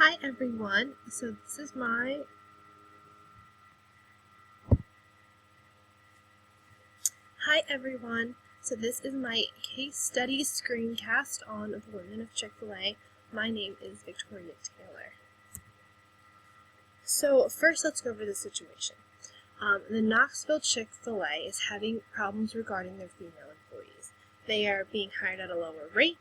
Hi everyone, so this is my case study screencast on the women of Chick-fil-A. My name is Victoria Taylor. So first let's go over the situation. The Knoxville Chick-fil-A is having problems regarding their female employees. They are being hired at a lower rate.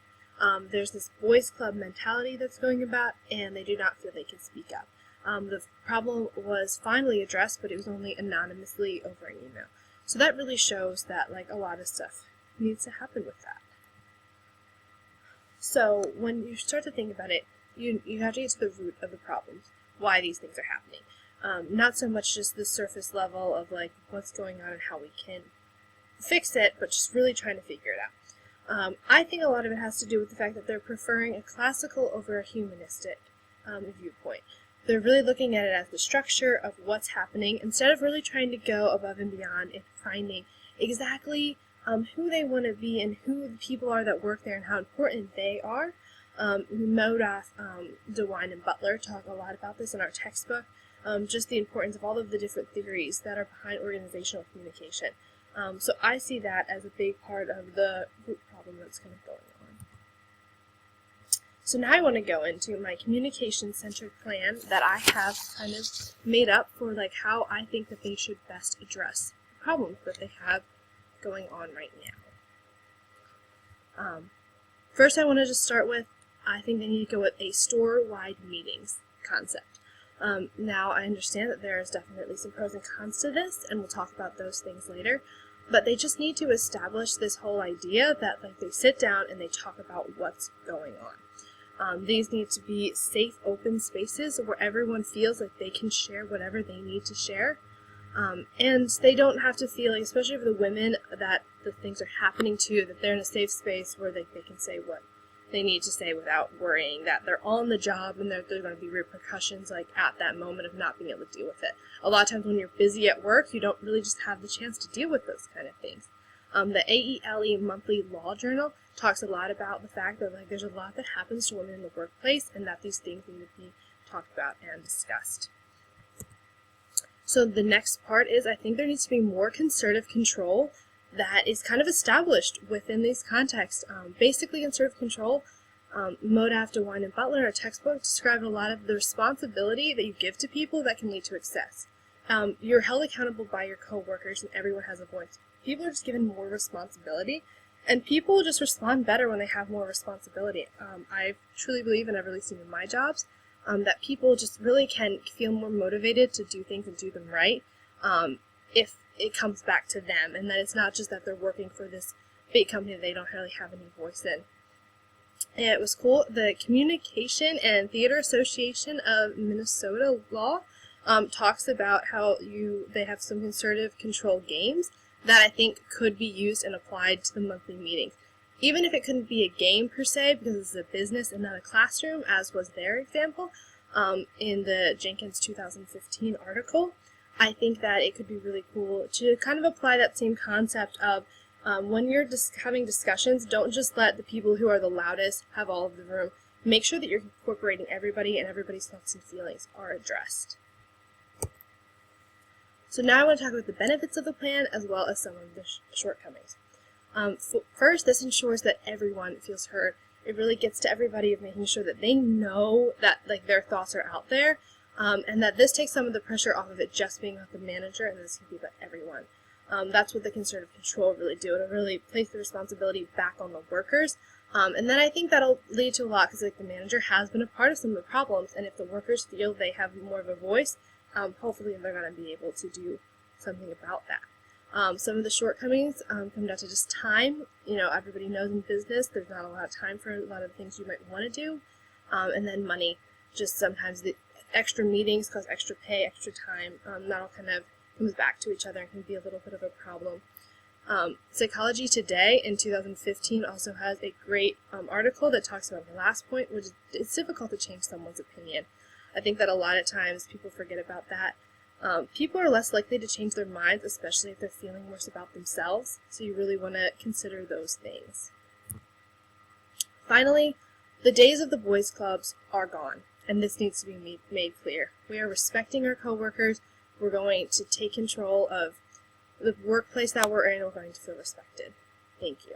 There's this boys club mentality that's going about, and they do not feel they can speak up. The problem was finally addressed, but it was only anonymously over an email. So that really shows that a lot of stuff needs to happen with that. So when you start to think about it, you have to get to the root of the problems, why these things are happening. Not so much just the surface level of what's going on and how we can fix it, but just really trying to figure it out. I think a lot of it has to do with the fact that they're preferring a classical over a humanistic viewpoint. They're really looking at it as the structure of what's happening instead of really trying to go above and beyond and finding exactly who they want to be and who the people are that work there and how important they are. Modaff, DeWine, and Butler talk a lot about this in our textbook, just the importance of all of the different theories that are behind organizational communication. So I see that as a big part of the root problem that's kind of going on. So now I want to go into my communication-centered plan that I have kind of made up for how I think that they should best address the problems that they have going on right now. First I want to just start with, I think they need to go with a store-wide meetings concept. Now I understand that there is definitely some pros and cons to this, and we'll talk about those things later, but they just need to establish this whole idea that they sit down and they talk about what's going on. These need to be safe, open spaces where everyone feels like they can share whatever they need to share. And they don't have to feel, especially for the women that the things are happening to, that they're in a safe space where they can say what they need to say without worrying that they're on the job and that there are going to be repercussions at that moment of not being able to deal with it. A lot of times when you're busy at work, you don't really just have the chance to deal with those kind of things. The AELE Monthly Law Journal talks a lot about the fact that there's a lot that happens to women in the workplace and that these things need to be talked about and discussed. So the next part is I think there needs to be more concerted control that is kind of established within these contexts. Basically, concerted control, Modaff, DeWine, and Butler in our textbook describe a lot of the responsibility that you give to people that can lead to excess. You're held accountable by your coworkers and everyone has a voice. People are just given more responsibility, and people just respond better when they have more responsibility. I truly believe, and I've really seen in my jobs, that people just really can feel more motivated to do things and do them right if it comes back to them, and that it's not just that they're working for this big company that they don't really have any voice in. And it was cool. The Communication and Theater Association of Minnesota Law talks about how they have some concerted control games that I think could be used and applied to the monthly meetings. Even if it couldn't be a game per se, because it's a business and not a classroom, as was their example in the Jenkins 2015 article, I think that it could be really cool to kind of apply that same concept of when you're having discussions, don't just let the people who are the loudest have all of the room. Make sure that you're incorporating everybody and everybody's thoughts and feelings are addressed. So now I want to talk about the benefits of the plan as well as some of the shortcomings. First, this ensures that everyone feels heard. It really gets to everybody of making sure that they know that their thoughts are out there, and that this takes some of the pressure off of it just being about the manager, and this can be about everyone. That's what the concerted control really do. It'll really place the responsibility back on the workers, and then I think that'll lead to a lot because the manager has been a part of some of the problems, and if the workers feel they have more of a voice, hopefully they're going to be able to do something about that. Some of the shortcomings come down to just time. Everybody knows in business there's not a lot of time for a lot of things you might want to do. And then money. Just sometimes the extra meetings cause extra pay, extra time. That all kind of comes back to each other and can be a little bit of a problem. Psychology Today in 2015 also has a great article that talks about the last point, which is it's difficult to change someone's opinion. I think that a lot of times people forget about that. People are less likely to change their minds, especially if they're feeling worse about themselves, so you really want to consider those things. Finally, the days of the boys' clubs are gone. And this needs to be made clear. We are respecting our coworkers. We're going to take control of the workplace that we're in. We're going to feel respected. Thank you.